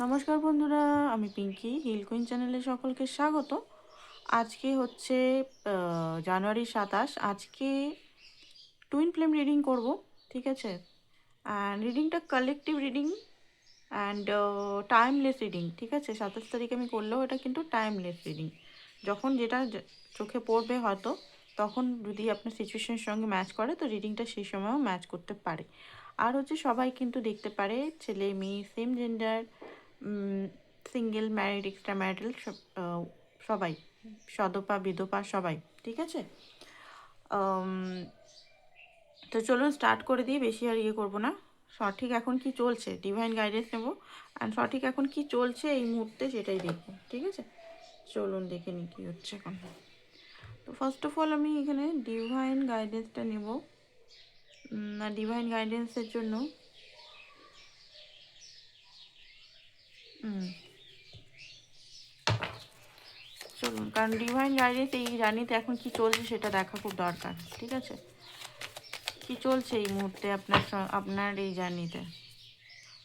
নমস্কার বন্ধুরা, আমি পিঙ্কি হিল কুইন চ্যানেলে সকলকে স্বাগত। আজকে হচ্ছে জানুয়ারি 27। আজকে টুইন ফ্লেম রিডিং করব, ঠিক আছে? অ্যান্ড রিডিংটা collective reading and timeless reading, ঠিক আছে? 27 তারিখে আমি করলেও এটা কিন্তু টাইমলেস রিডিং। যখন যেটা চোখে পড়বে হয়তো, তখন যদি আপনার সিচুয়েশনের সঙ্গে ম্যাচ করে তো রিডিংটা সেই সময়ও ম্যাচ করতে পারে। আর হচ্ছে সবাই কিন্তু দেখতে পারে, ছেলে মেয়ে, same gender, single, married, extra marital, সবাই, সদপা বিধবা সবাই, ঠিক আছে? তো চলুন স্টার্ট করে দিই, বেশি আর ইয়ে করবো না। সঠিক এখন কি চলছে, ডিভাইন গাইডেন্স নেব, অ্যান্ড সঠিক এখন কি চলছে এই মুহূর্তে সেটাই দেখবো, ঠিক আছে? চলুন দেখে নিই কী হচ্ছে এখন। তো ফার্স্ট অফ অল আমি এখানে ডিভাইন গাইডেন্সটা নেব। আর ডিভাইন গাইডেন্সের জন্য চলুন, কারণ ডিভাইন গাইডেন্স এই জার্নিতে এখন কি চলছে সেটা দেখা খুব দরকার, ঠিক আছে? কি চলছে এই মুহূর্তে আপনার এই জার্নিতে।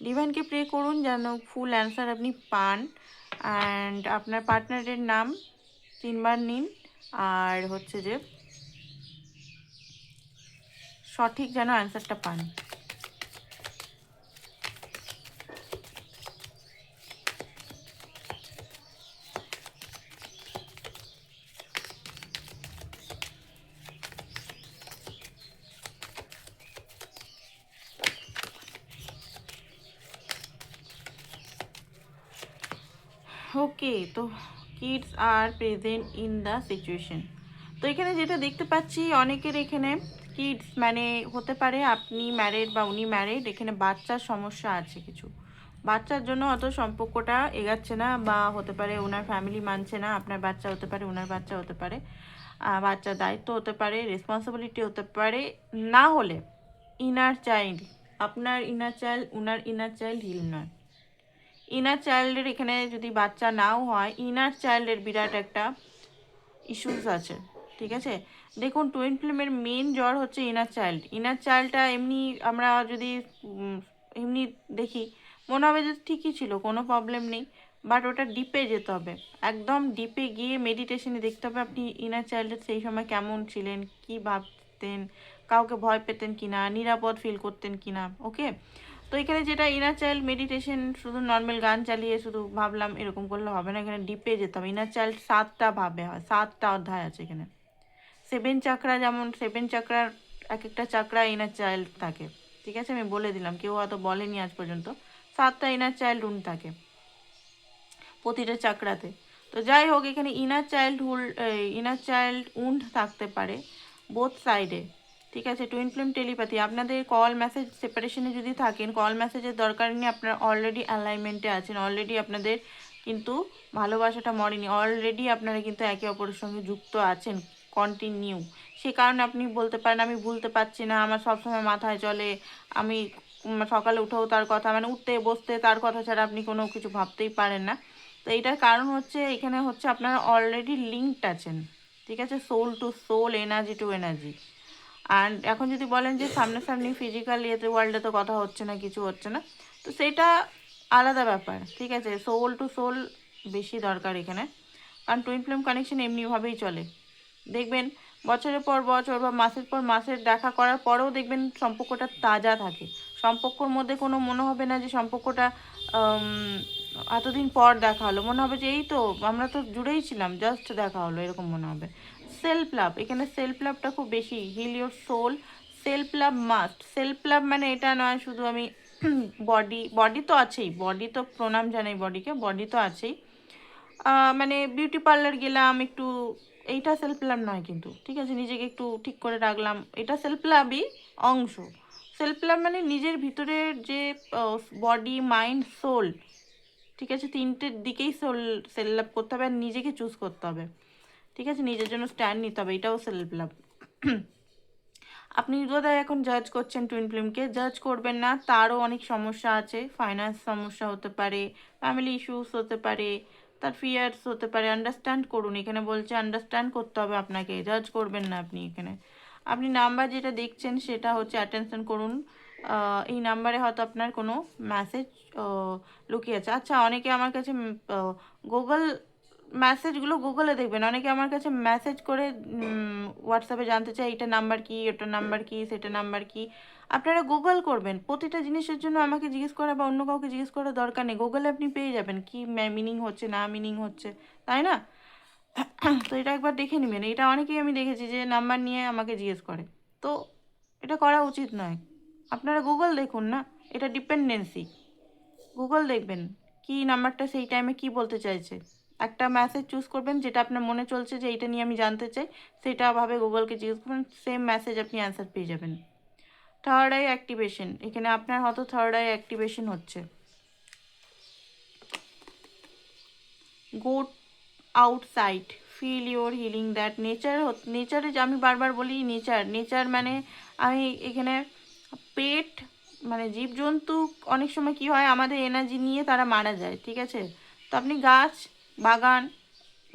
ডিভাইনকে প্রে করুন যেন ফুল অ্যান্সার আপনি পান। অ্যান্ড আপনার পার্টনারের নাম 3বার নিন, আর হচ্ছে যে সঠিক যেন অ্যান্সারটা পান। ওকে, তো kids are present in the situation. তো এখানে যেটা দেখতে পাচ্ছি, অনেকের এখানে কিডস মানে হতে পারে আপনি ম্যারিড বা উনি ম্যারিড, এখানে বাচ্চার সমস্যা আছে কিছু। বাচ্চার জন্য অত সম্পর্কটা এগাচ্ছে না, বা হতে পারে ওনার ফ্যামিলি মানছে না। আপনার বাচ্চা হতে পারে, ওনার বাচ্চা হতে পারে, বাচ্চার দায়িত্ব হতে পারে, রেসপন্সিবিলিটি হতে পারে। না হলে ইনার চাইল্ড, আপনার ইনার চাইল্ড, ওনার ইনার চাইল্ড হিল নয়। ইনার চাইল্ডের এখানে যদি বাচ্চা নাও হয়, ইনার চাইল্ডের বিরাট একটা ইস্যুস আছে, ঠিক আছে? দেখুন, টুইন ফ্লেমের মেন জ্বর হচ্ছে ইনার চাইল্ড। ইনার চাইল্ডটা এমনি আমরা যদি এমনি দেখি, মনে হবে যে ঠিকই ছিল, কোনো প্রবলেম নেই। বাট ওটা ডিপে যেতে হবে, একদম ডিপে গিয়ে মেডিটেশনে দেখতে হবে আপনি ইনার চাইল্ডের সেই সময় কেমন ছিলেন, কি ভাবতেন, কাউকে ভয় পেতেন কিনা, নিরাপদ ফিল করতেন কিনা। ওকে, তো এখানে যেটা ইনার চাইল্ড মেডিটেশন, শুধু নর্মাল গান চালিয়ে শুধু ভাবলাম এরকম করলে হবে না, এখানে ডিপে যেতে হবে। ইনার চাইল্ড 7টা ভাবে হয়, 7টা অধ্যায় আছে এখানে। 7 চাকরা, যেমন 7 চাকরার এক একটা চাকরা ইনার চাইল্ড থাকে, ঠিক আছে? আমি বলে দিলাম, কেউ হয়তো বলেনি আজ পর্যন্ত। 7টা ইনার চাইল্ড রুম থাকে প্রতিটা চাকরাতে। তো যাই হোক, এখানে ইনার চাইল্ড উন্ড থাকতে পারে বোথ সাইডে, ঠিক আছে? টুইন ফ্লেম টেলিপ্যাথি, আপনাদের কল মেসেজ সেপারেশনে যদি থাকেন, কল মেসেজের দরকার নেই, আপনারা অলরেডি অ্যালাইনমেন্টে আছেন, অলরেডি আপনাদের কিন্তু ভালোবাসাটা মরেনি, অলরেডি আপনারা কিন্তু একে অপরের সঙ্গে যুক্ত আছেন, কন্টিনিউ। সে কারণে আপনি বলতে পারেন আমি ভুলতে পারছি না, আমার সবসময় মাথায় চলে, আমি সকালে উঠেও তার কথা, মানে উঠতে বসতে তার কথা ছাড়া আপনি কোনো কিছু ভাবতেই পারেন না। তো এইটার কারণ হচ্ছে, এখানে হচ্ছে আপনারা অলরেডি লিঙ্কড আছেন, ঠিক আছে? Soul to soul, energy to energy. আর এখন যদি বলেন যে সামনাসামনি ফিজিক্যাল ইয়েতে ওয়ার্ল্ডে তো কথা হচ্ছে না, কিছু হচ্ছে না, তো সেটা আলাদা ব্যাপার, ঠিক আছে? সোল টু সোল বেশি দরকার এখানে, কারণ টুইন ফ্লেম কানেকশন এমনিভাবেই চলে। দেখবেন বছরের পর বছর বা মাসের পর মাসের দেখা করার পরেও দেখবেন সম্পর্কটা তাজা থাকে। সম্পর্কর মধ্যে কোনো মনে হবে না যে সম্পর্কটা এতদিন পর দেখা হলো, মনে হবে যে এই তো আমরা তো জুড়েই ছিলাম, জাস্ট দেখা হলো, এরকম মনে হবে। সেলফ লাভ, এখানে সেলফ লাভটা খুব বেশি, heal your soul. Self love must. Self love মানে এটা নয় শুধু আমি বডি, বডি তো আছেই, বডি তো প্রণাম জানাই বডিকে, বডি তো আছেই। মানে বিউটি পার্লার গেলাম একটু, এইটা সেলফ লাভ নয় কিন্তু, ঠিক আছে? নিজেকে একটু ঠিক করে রাখলাম, এটা সেলফ লাভই অংশ। সেলফ লাভ মানে নিজের ভিতরের যে বডি, মাইন্ড, সোল, ঠিক আছে? তিনটের দিকেই সেলফ লাভ করতে হবে, আর নিজেকে চুজ করতে হবে, ঠিক আছে? নিজের জন্য স্ট্যান্ড নিতে হবে, এটাও সেলফ লাভ। আপনি বোধহয় এখন জাজ করছেন টুইন ফ্লেমকে, জাজ করবেন না, তারও অনেক সমস্যা আছে, ফাইন্যান্স সমস্যা হতে পারে, ফ্যামিলি ইস্যুস হতে পারে, তার ফিয়ার্স হতে পারে। আন্ডারস্ট্যান্ড করুন, এখানে বলছে আন্ডারস্ট্যান্ড করতে হবে আপনাকে, জাজ করবেন না আপনি এখানে। আপনি নাম্বার যেটা দেখছেন সেটা হচ্ছে অ্যাটেনশন করুন, এই নাম্বারে হয়তো আপনার কোনো মেসেজ লুকিয়ে আছে। আচ্ছা, অনেকে আমার কাছে গুগল মেসেজগুলো গুগলে দেখবেন, অনেকে আমার কাছে মেসেজ করে হোয়াটসঅ্যাপে জানতে চায় এটা নাম্বার কি, ওটা নাম্বার কি, সেটা নাম্বার কি। আপনারা গুগল করবেন, প্রতিটা জিনিসের জন্য আমাকে জিজ্ঞেস করা বা অন্য কাউকে জিজ্ঞেস করার দরকার নেই। গুগলে আপনি পেয়ে যাবেন কি মিনিং হচ্ছে না মিনিং হচ্ছে, তাই না? তো এটা একবার দেখে নেবেন। এটা অনেকেই আমি দেখেছি যে নাম্বার নিয়ে আমাকে জিজ্ঞেস করে, তো এটা করা উচিত নয়। আপনারা গুগল দেখুন না, এটা ডিপেন্ডেন্সি। গুগল দেখবেন কি নাম্বারটা সেই টাইমে কি বলতে চাইছে। একটা মেসেজ চুজ করবেন যেটা আপনার মনে চলছে যে এইটা নিয়ে আমি জানতে চাই, সেটা ভাবে গুগলকে জিজ্ঞেস করবেন, সেম মেসেজ আপনি অ্যান্সার পেয়ে যাবেন। থার্ড আই অ্যাক্টিভেশন, এখানে আপনার হয়তো থার্ড আই অ্যাক্টিভেশন হচ্ছে। Go outside, feel your healing that nature. নেচারে আমি বারবার বলি নেচার, নেচার মানে আমি এখানে পেট মানে জীবজন্তু অনেক সময় কি হয় আমাদের এনার্জি নিয়ে তারা মারা যায়, ঠিক আছে? তো আপনি গাছ, বাগান,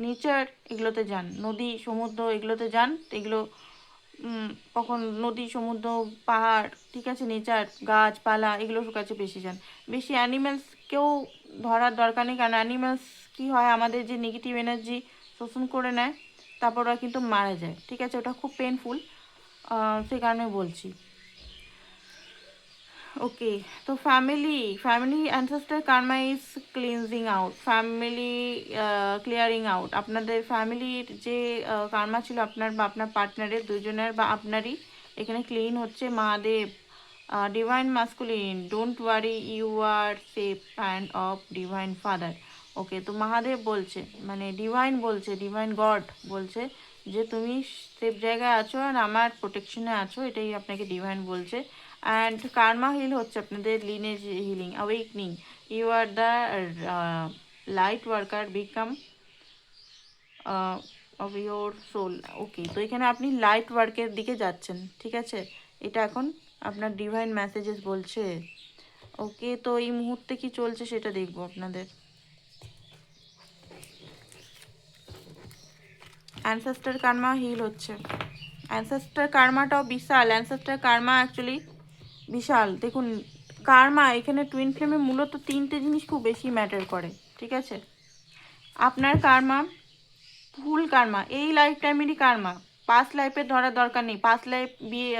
নেচার এগুলোতে যান, নদী, সমুদ্র এগুলোতে যান। এগুলো কখন নদী, সমুদ্র, পাহাড়, ঠিক আছে, নেচার, গাছপালা এগুলোর কাছে বেশি যান। বেশি অ্যানিম্যালসকেও ধরার দরকার নেই, কারণ অ্যানিম্যালস কী হয় আমাদের যে নেগেটিভ এনার্জি শোষণ করে নেয়, তারপর ওরা কিন্তু মারা যায়, ঠিক আছে? ওটা খুব পেনফুল, সেই কারণে বলছি। ওকে, তো family ancestor karma is cleansing out, family clearing out. আপনাদের ফ্যামিলির যে কার্মা ছিল আপনার বা আপনার পার্টনারের, দুজনের বা আপনারই, এখানে ক্লিন হচ্ছে। Mahadev, divine masculine, don't worry, you are safe hand of divine father. Okay, তো মহাদেব বলছে, মানে ডিভাইন বলছে, ডিভাইন গড বলছে যে তুমি সেফ জায়গায় আছো আর আমার প্রোটেকশনে আছো, এটাই আপনাকে ডিভাইন বলছে। অ্যান্ড কার্মা হিল হচ্ছে আপনাদের lineage healing, awakening. You are the light worker, become of your soul. Okay, তো এখানে আপনি লাইট ওয়ার্কের দিকে যাচ্ছেন, ঠিক আছে? এটা এখন আপনার ডিভাইন মেসেজেস বলছে। ওকে, তো এই মুহূর্তে কি চলছে সেটা দেখবো আপনাদের। অ্যানসেস্টার কার্মা হিল হচ্ছে। অ্যানসেস্টার কার্মাটাও বিশাল, অ্যানসেস্টার কার্মা অ্যাকচুয়ালি বিশাল। দেখুন, কার্মা এখানে টুইন ফ্লেমে মূলত তিনটে জিনিস খুব বেশি ম্যাটার করে, ঠিক আছে? আপনার কার্মা, ফুল কার্মা, এই লাইফ টাইমেরই কার্মা, পাস্ট লাইফের ধরার দরকার নেই। পাস্ট লাইফ বিয়ে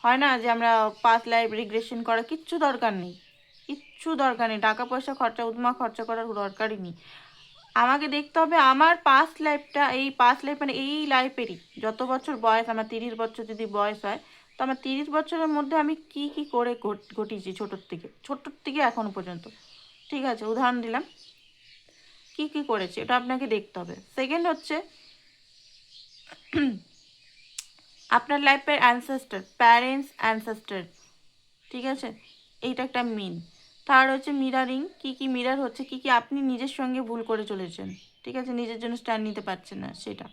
হয় না যে আমরা পাস্ট লাইফ রিগ্রেশন করা, কিচ্ছু দরকার নেই, কিচ্ছু দরকার নেই। টাকা পয়সা খরচা, উদ্মা খরচা করার দরকারই নেই। আমাকে দেখতে হবে আমার পাস্ট লাইফটা, এই পাস্ট লাইফ মানে এই লাইফেরই যত বছর বয়স, আমার 30 বছর যদি বয়স হয়, তো আমার 30 বছরের মধ্যে আমি কি কি করে ঘটিয়েছি ছোটোর থেকে এখনো পর্যন্ত, ঠিক আছে? উদাহরণ দিলাম, কি কি করেছি ওটা আপনাকে দেখতে হবে। সেকেন্ড হচ্ছে আপনার লাইফের অ্যানসেস্টার, প্যারেন্টস অ্যানসেস্টার, ঠিক আছে? এইটা একটা মিন। থার্ড হচ্ছে মিরারিং, কি কি মিরার হচ্ছে, কি কি আপনি নিজের সঙ্গে ভুল করে চলেছেন, ঠিক আছে? নিজের জন্য স্ট্যান্ড নিতে পারছেন না, সেটা।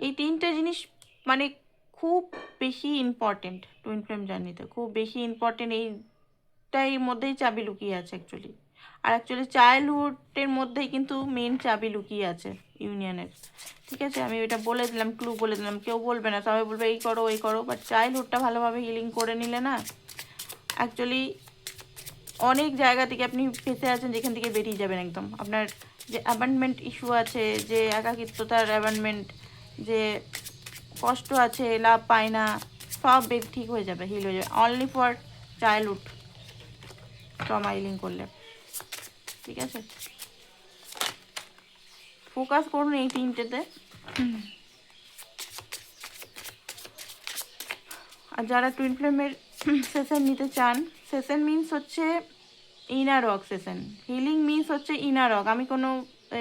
এই তিনটে জিনিস মানে খুব বেশি ইম্পর্টেন্ট টুইন ফ্লেম জার্নিতে, খুব বেশি ইম্পর্টেন্ট। এইটাই মধ্যেই চাবি লুকিয়ে আছে অ্যাকচুয়ালি। আর অ্যাকচুয়ালি চাইল্ডহুডের মধ্যেই কিন্তু মেন চাবি লুকিয়ে আছে ইউনিয়নের, ঠিক আছে? আমি এটা বলে দিলাম, ক্লু বলে দিলাম, কেউ বলবে না, সবাই বলবে এই করো এই করো, বাট চাইল্ডহুডটা ভালোভাবে হিলিং করে নিলে না, অ্যাকচুয়ালি অনেক জায়গা থেকে আপনি ফেসে আছেন যেখান থেকে বেরিয়ে যাবেন একদম। আপনার যে অ্যাবান্ডমেন্ট ইস্যু আছে, যে একাকিত্বতার অ্যাবান্ডমেন্ট, যে কষ্ট আছে, লাভ পায় না, সব ঠিক হয়ে যাবে, হিল হয়ে যাবে, only for childhood trauma healing করলে, ঠিক আছে? ফোকাস করুন এই তিনটেতে। আর যারা টুইন ফ্লেমের সেশন নিতে চান, সেশন মিনস হচ্ছে inner work session, healing means হচ্ছে ইনার ওয়ার্ক। আমি কোনো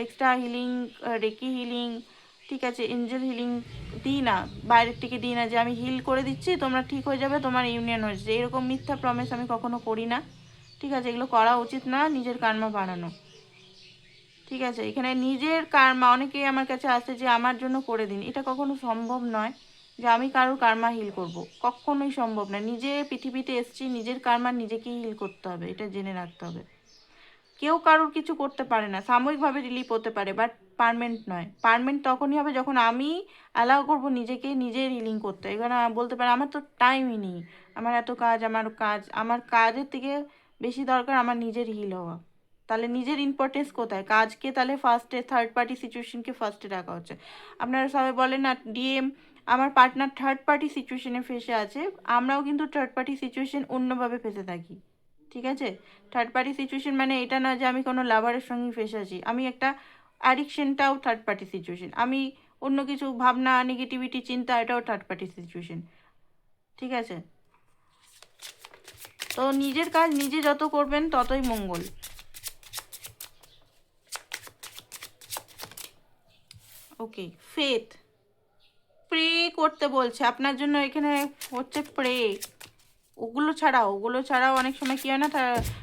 এক্সট্রা হিলিং, রেকি হিলিং, ঠিক আছে, এঞ্জেল হিলিং দিই না, বাইরের থেকে দিই না যে আমি হিল করে দিচ্ছি তোমরা ঠিক হয়ে যাবে, তোমার ইউনিয়ন হয়েছে, এরকম মিথ্যা প্রমিস আমি কখনো করি না, ঠিক আছে? এগুলো করা উচিত না, নিজের কার্মা বাড়ানো, ঠিক আছে? এখানে নিজের কার্মা, অনেকেই আমার কাছে আসে যে আমার জন্য করে দিন, এটা কখনো সম্ভব নয় যে আমি কারোর কার্মা হিল করব, কখনোই সম্ভব নয়। নিজে পৃথিবীতে এসেছি, নিজের কার্মা নিজেকেই হিল করতে হবে, এটা জেনে রাখতে হবে। কেউ কারোর কিছু করতে পারে না, সাময়িকভাবে রিলিফ হতে পারে, বাট পারমানেন্ট নয়। পারমানেন্ট তখনই হবে যখন আমি অ্যালাউ করবো নিজেকে নিজে রিলিং করতে। এখানে বলতে পারে আমার তো টাইমই নেই, আমার এত কাজ, আমার কাজের থেকে বেশি দরকার আমার নিজের হিল হওয়া। তাহলে নিজের ইম্পর্টেন্স কোথায়? কাজকে তাহলে ফার্স্টে, থার্ড পার্টি সিচুয়েশনকে ফার্স্টে রাখা হচ্ছে। আপনারা সবাই বলেন না ডিএম আমার পার্টনার থার্ড পার্টি সিচুয়েশনে ফেসে আছে, আমরাও কিন্তু থার্ড পার্টি সিচুয়েশন অন্যভাবে ফেসে থাকি। ঠিক আছে, থার্ড পার্টি সিচুয়েশন মানে এটা না যে আমি কোনো লাভারের সঙ্গে ফেসে আছি, আমি একটা অ্যাডিকশনটাও থার্ড পার্টি সিচুয়েশন, আমি অন্য কিছু ভাবনা, নেগেটিভিটি, চিন্তা, এটাও থার্ড পার্টি সিচুয়েশন। ঠিক আছে, তো নিজের কাজ নিজে যত করবেন ততই মঙ্গল। ওকে, ফেথ, প্রে করতে বলছে আপনার জন্য, এখানে হচ্ছে প্রে। ওগুলো ছাড়াও অনেক সময় কী হয় না,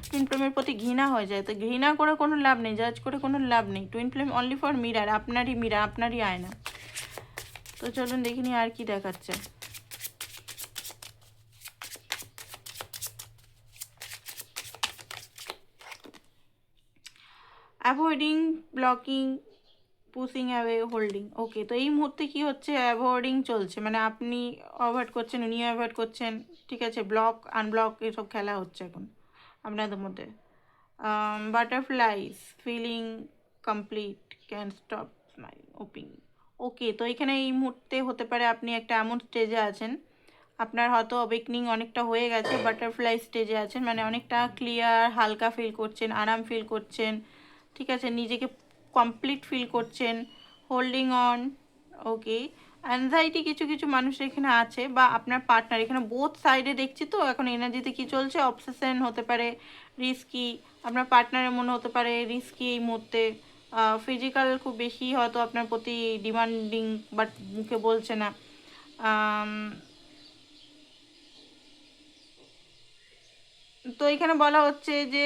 টুইন ফ্লেমের প্রতি ঘৃণা হয়ে যায়। তো ঘৃণা করে কোনো লাভ নেই, জাজ করে কোনো লাভ নেই। Twin flame only for mirror, mirror, আপনারই আয়না। তো চলুন দেখিনি আর কি দেখাচ্ছে। Avoiding, blocking, pushing away, holding. Okay, তো এই মুহূর্তে কি হচ্ছে, অ্যাভয়েডিং চলছে, মানে আপনি অ্যাভয়েড করছেন, উনিও অ্যাভয়েড করছেন। ঠিক আছে, ব্লক আনব্লক এসব খেলা হচ্ছে এখন আপনাদের মধ্যে। Butterflies, feeling complete, can stop smiling, hoping. Okay, তো এখানে এই মুহূর্তে হতে পারে আপনি একটা এমন স্টেজে আছেন, আপনার হয়তো অবেকনিং অনেকটা হয়ে গেছে, বাটারফ্লাই স্টেজে আছেন, মানে অনেকটা ক্লিয়ার, হালকা ফিল করছেন, আরাম ফিল করছেন। ঠিক আছে, নিজেকে কমপ্লিট ফিল করছেন, হোল্ডিং অন। ওকে, অ্যাংজাইটি কিছু কিছু মানুষের এখানে আছে, বা আপনার পার্টনার, এখানে বোথ সাইডে দেখছি। তো এখন এনার্জিতে কি চলছে, অবসেশন হতে পারে, রিস্কি, আপনার পার্টনারের মনে হতে পারে রিস্কি এই মুহূর্তে, ফিজিক্যাল খুব বেশি হয়তো আপনার প্রতি ডিমান্ডিং, বাট মুখে বলছে না। তো এখানে বলা হচ্ছে যে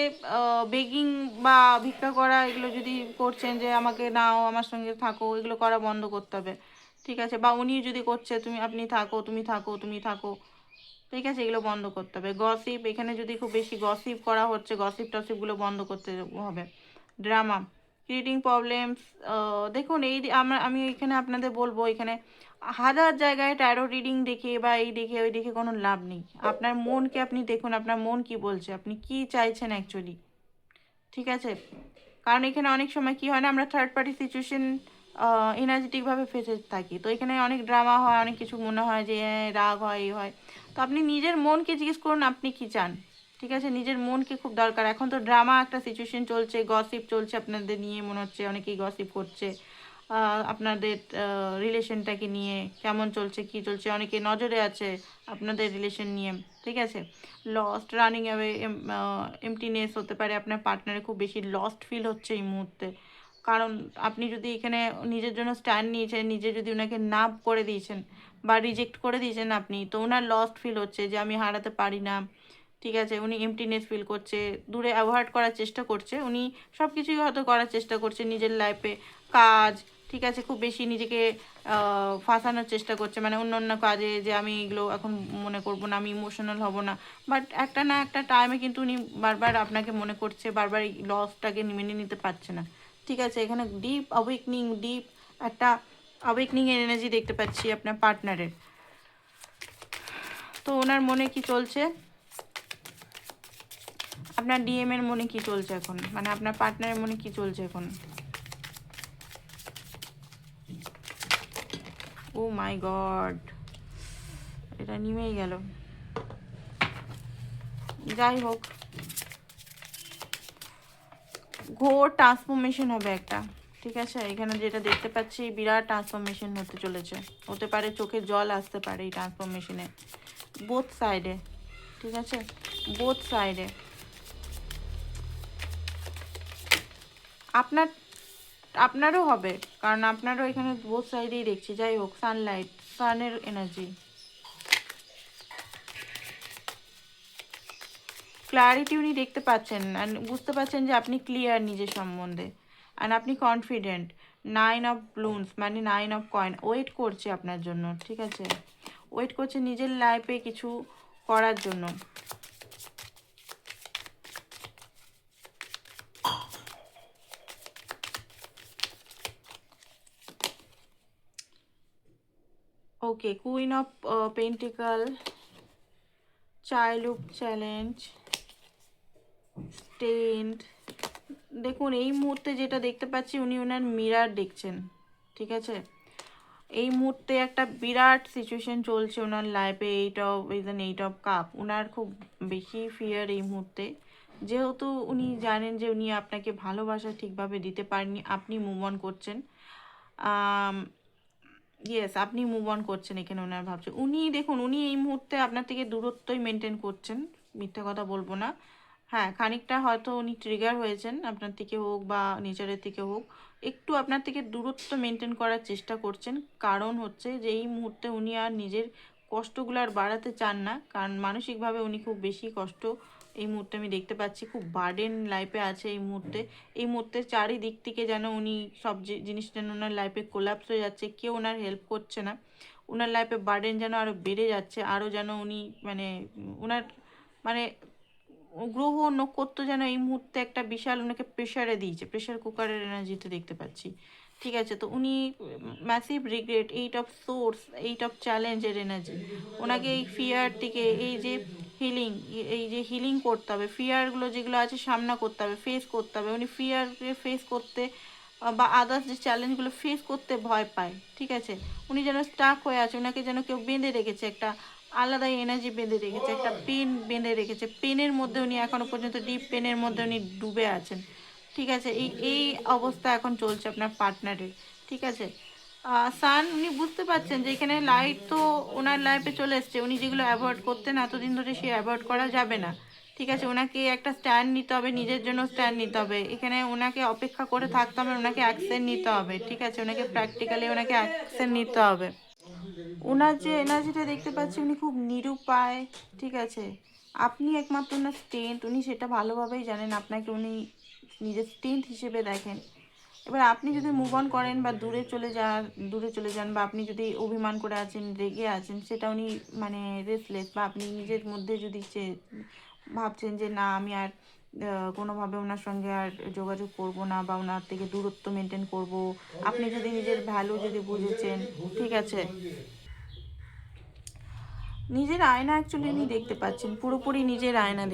বেগিং বা ভিক্ষা করা, এগুলো যদি করছেন যে আমাকে নাও, আমার সঙ্গে থাকো, এগুলো করা বন্ধ করতে হবে। ঠিক আছে, বা উনি যদি করছে আপনি থাকো, তুমি থাকো। ঠিক আছে, এগুলো বন্ধ করতে হবে। গসিপ, এখানে যদি খুব বেশি গসিপ করা হচ্ছে, গসিপ টসিপগুলো বন্ধ করতে হবে। Drama, creating problems. দেখুন আমি এখানে আপনাদের বলবো, এখানে হাজার জায়গায় ট্যারো রিডিং দেখে বা এই দেখে ওই দেখে কোনো লাভ নেই। আপনার মনকে আপনি দেখুন, আপনার মন কি বলছে, আপনি কি চাইছেন অ্যাকচুয়ালি। ঠিক আছে, কারণ এখানে অনেক সময় কি হয় না, আমরা থার্ড পার্টি সিচুয়েশন এনার্জেটিকভাবে ফেসে থাকি। তো এখানে অনেক ড্রামা হয়, অনেক কিছু মনে হয় যে রাগ হয়, এই হয়। তো আপনি নিজের মনকে জিজ্ঞেস করুন আপনি কি চান। ঠিক আছে, নিজের মনকে খুব দরকার। এখন তো ড্রামা একটা সিচুয়েশন চলছে, গসিপ চলছে আপনাদের নিয়ে, মনে হচ্ছে অনেকেই গসিপ করছে আপনাদের রিলেশনটাকে নিয়ে, কেমন চলছে কি চলছে, অনেকে নজরে আছে আপনাদের রিলেশন নিয়ে। ঠিক আছে, লস্ট, রানিং অ্যাওয়ে, এমটিনেস হতে পারে, আপনার পার্টনারে খুব বেশি লস্ট ফিল হচ্ছে এই মুহূর্তে। কারণ আপনি যদি এখানে নিজের জন্য স্ট্যান্ড নিয়েছেন, নিজে যদি ওনাকে না করে দিয়েছেন বা রিজেক্ট করে দিয়েছেন আপনি, তো ওনার লস্ট ফিল হচ্ছে যে আমি হারাতে পারি না। ঠিক আছে, উনি এমটিনেস ফিল করছে, দূরে অ্যাভয়েড করার চেষ্টা করছে, উনি সব কিছুই হয়তো করার চেষ্টা করছে নিজের লাইফে, কাজ। ঠিক আছে, খুব বেশি নিজেকে ফাঁসানোর চেষ্টা করছে, মানে অন্য অন্য কাজে, যে আমি এগুলো এখন মনে করবো না, আমি ইমোশনাল হব না। বাট একটা না একটা টাইমে কিন্তু উনি বারবার আপনাকে মনে করছে, বারবার এই লসটাকে মেনে নিতে পারছে না। ঠিক আছে, এখানে ডিপ অ্যাওয়েকনিং, ডিপ একটা অ্যাওয়েকনিং এর এনার্জি দেখতে পাচ্ছি আপনার পার্টনারের। তো ওনার মনে কি চলছে, আপনার ডিএম এর মনে কি চলছে এখন, মানে আপনার পার্টনারের মনে কি চলছে এখন। ও মাই গড, এটা নেমেই গেল। যাই হোক, ঘোর ট্রান্সফরমেশন হবে একটা। ঠিক আছে, এখানে যেটা দেখতে পাচ্ছি বিরাট ট্রান্সফরমেশন হতে চলেছে, হতে পারে চোখে জল আসতে পারে এই ট্রান্সফরমেশনে, বোথ সাইডে। ঠিক আছে, বোথ সাইডে আপনারও হবে, কারণ আপনারও এখানে বোথ সাইডেই দেখছি। যাই হোক, সানলাইট, সানের এনার্জি, ক্ল্যারিটি উনি দেখতে পাচ্ছেন, অ্যান্ড বুঝতে পারছেন যে আপনি ক্লিয়ার নিজের সম্বন্ধে, অ্যান্ড আপনি কনফিডেন্ট। 9 অফ ব্লুমস মানে 9 অফ কয়েন ওয়েট করছে আপনার জন্য। ঠিক আছে, ওয়েট করছে নিজের লাইফে কিছু করার জন্য। Okay, queen of pentacle, child challenge, stand. দেখুন এই মুহূর্তে যেটা দেখতে পাচ্ছি উনি ওনার মিরার দেখছেন, ঠিক আছে। এই মুহূর্তে একটা বিরাট সিচুয়েশন চলছে ওনার লাইফে, এইট অফ কাপ। ওনার খুব বেশি ফিয়ার এই মুহূর্তে, যেহেতু উনি জানেন যে উনি আপনাকে ভালোবাসা ঠিকভাবে দিতে পারেননি, আপনি মুভ অন করছেন। ইয়েস, আপনি মুভ অন করছেন, এখানে ওনার ভাবছে। উনি দেখুন উনি এই মুহূর্তে আপনার থেকে দূরত্বই মেনটেন করছেন, মিথ্যা কথা বলবো না। হ্যাঁ, খানিকটা হয়তো উনি ট্রিগার হয়েছেন, আপনার থেকে হোক বা নেচারের থেকে হোক, একটু আপনার থেকে দূরত্ব মেনটেন করার চেষ্টা করছেন। কারণ হচ্ছে যে এই মুহূর্তে উনি আর নিজের কষ্টগুলো আর বাড়াতে চান না, কারণ মানসিকভাবে উনি খুব বেশি কষ্ট এই মুহূর্তে আমি দেখতে পাচ্ছি, খুব বার্ডেন লাইফে আছে এই মুহূর্তে। এই মুহূর্তে চারিদিক থেকে যেন উনি সব জিনিস যেন ওনার লাইফে কোলাপস হয়ে যাচ্ছে, কেউ ওনার হেল্প করছে না, ওনার লাইফে বার্ডেন যেন আরও বেড়ে যাচ্ছে, আরও যেন উনি মানে ওনার মানে গ্রহ নক্ষত্র যেন এই মুহূর্তে একটা বিশাল ওনাকে প্রেশারে দিয়েছে, প্রেশার কুকারের এনার্জিতে দেখতে পাচ্ছি, ঠিক আছে। তো উনি massive regret, eight of swords, eight of চ্যালেঞ্জের এনার্জি। ওনাকে এই ফিয়ার থেকে এই যে হিলিং, এই যে হিলিং করতে হবে, ফিয়ারগুলো যেগুলো আছে সামনা করতে হবে, ফেস করতে হবে। উনি ফিয়ারকে ফেস করতে বা আদার্স যে চ্যালেঞ্জগুলো ফেস করতে ভয় পায়, ঠিক আছে। উনি যেন স্টাক হয়ে আছে, ওনাকে যেন কেউ বেঁধে রেখেছে, একটা আলাদাই এনার্জি বেঁধে রেখেছে, একটা পেন বেঁধে রেখেছে। পেনের মধ্যে উনি এখনো পর্যন্ত ডিপ পেনের মধ্যে উনি ডুবে আছেন, ঠিক আছে। এই এই অবস্থা এখন চলছে আপনার পার্টনারের, ঠিক আছে। সান উনি বুঝতে পারছেন যে এখানে লাইট তো ওনার লাইফে চলে এসছে, উনি যেগুলো অ্যাভয়েড করতেন এতদিন ধরে সে অ্যাভয়েড করা যাবে না, ঠিক আছে। ওনাকে একটা স্ট্যান্ড নিতে হবে, নিজের জন্য স্ট্যান্ড নিতে হবে, এখানে ওনাকে অপেক্ষা করে থাকতে হবে, ওনাকে অ্যাকশন নিতে হবে, ঠিক আছে। ওনাকে প্র্যাকটিক্যালি ওনাকে অ্যাকশন নিতে হবে। ওনার যে এনার্জিটা দেখতে পাচ্ছি উনি খুব নিরুপায়, ঠিক আছে। আপনি একমাত্র ওনার স্ট্রেংথ, উনি সেটা ভালোভাবেই জানেন, আপনাকে উনি নিজের স্ট্রেংথ হিসেবে দেখেন। এবার আপনি যদি মুভ অন করেন বা দূরে চলে যান, বা আপনি যদি অভিমান করে আছেন, রেগে আছেন, সেটা উনি মানে রেসলেস, বা আপনি নিজের মধ্যে যদি ভাবছেন যে না আমি আর কোনোভাবে ওনার সঙ্গে আর যোগাযোগ করব না, বা ওনার থেকে দূরত্ব মেনটেন করব, আপনি যদি নিজের ভ্যালু যদি বুঝেছেন, ঠিক আছে। নিজের আয়না অ্যাকচুয়ালি উনি দেখতে পাচ্ছেন, পুরোপুরি নিজের আয়না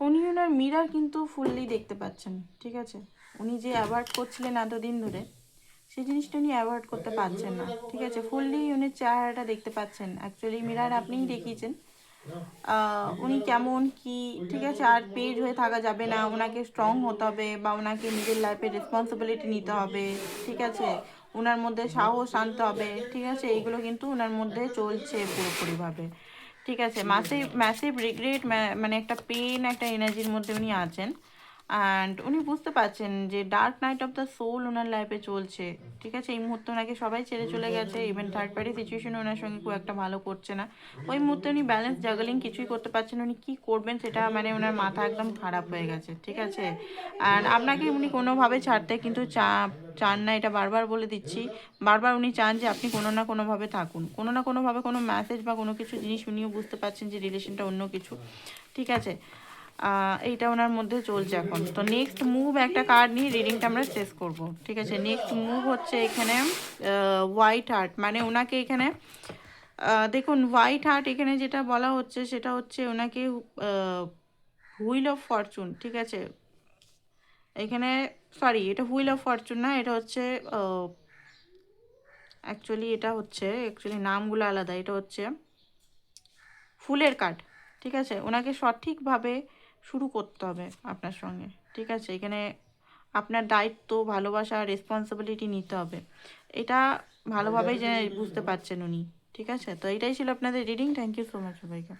উনি ওনার মিরার কিন্তু ফুললি দেখতে পাচ্ছেন, ঠিক আছে। উনি যে অ্যাভয়েড করছিলেন এতদিন ধরে, সেই জিনিসটা উনি অ্যাভয়েড করতে পারছেন না, ঠিক আছে। ফুললি উনি চেহারাটা দেখতে পাচ্ছেন, অ্যাকচুয়ালি মিরার আপনিই দেখিয়েছেন উনি কেমন কি, ঠিক আছে। আর পেজ হয়ে থাকা যাবে না, ওনাকে স্ট্রং হতে হবে, বা ওনাকে নিজের লাইফের রেসপন্সিবিলিটি নিতে হবে, ঠিক আছে। ওনার মধ্যে সাহস আনতে হবে, ঠিক আছে। এইগুলো কিন্তু ওনার মধ্যে চলছে পুরোপুরিভাবে, ঠিক আছে। ম্যাসিভ ম্যাসিভ রিগ্রেট, মানে একটা পেন, একটা এনার্জির মধ্যে উনি আছেন। অ্যান্ড উনি বুঝতে পারছেন যে dark night of the soul ওনার লাইফে চলছে, ঠিক আছে। এই মুহূর্তে ওনাকে সবাই ছেড়ে চলে গেছে, ইভেন থার্ড পার্টি সিচুয়েশন ওনার সঙ্গে খুব একটা ভালো করছে না। ওই মুহূর্তে উনি ব্যালেন্স জাগলিং কিছুই করতে পারছেন, উনি কী করবেন সেটা মানে ওনার মাথা একদম খারাপ হয়ে গেছে, ঠিক আছে। অ্যান্ড আপনাকে উনি কোনোভাবে ছাড়তে কিন্তু চান না, এটা বারবার বলে দিচ্ছি। বারবার উনি চান যে আপনি কোনো না কোনোভাবে থাকুন, কোনো না কোনোভাবে কোনো মেসেজ বা কোনো কিছু জিনিস উনিও বুঝতে পারছেন যে রিলেশনটা অন্য কিছু, ঠিক আছে। এইটা ওনার মধ্যে চলছে এখন। তো নেক্সট মুভ একটা কার্ড নিয়ে রিডিংটা আমরা শেষ করব, ঠিক আছে। নেক্সট মুভ হচ্ছে এখানে হোয়াইট হার্ট, মানে ওনাকে এখানে দেখুন হোয়াইট হার্ট এখানে যেটা বলা হচ্ছে সেটা হচ্ছে ওনাকে হুইল অফ ফরচুন, ঠিক আছে। এখানে সরি, এটা হুইল অফ ফরচুন না, এটা হচ্ছে অ্যাকচুয়ালি নামগুলো আলাদা। এটা হচ্ছে ফুলের কার্ড, ঠিক আছে। ওনাকে সঠিকভাবে শুরু করতে হবে আপনার সঙ্গে, ঠিক আছে। এখানে আপনার দায়িত্ব, ভালোবাসা, রেসপন্সিবিলিটি নিতে হবে, এটা ভালোভাবেই বুঝতে পারছেন উনি, ঠিক আছে। তো এটাই ছিল আপনাদের reading. Thank you so much সবাইকে।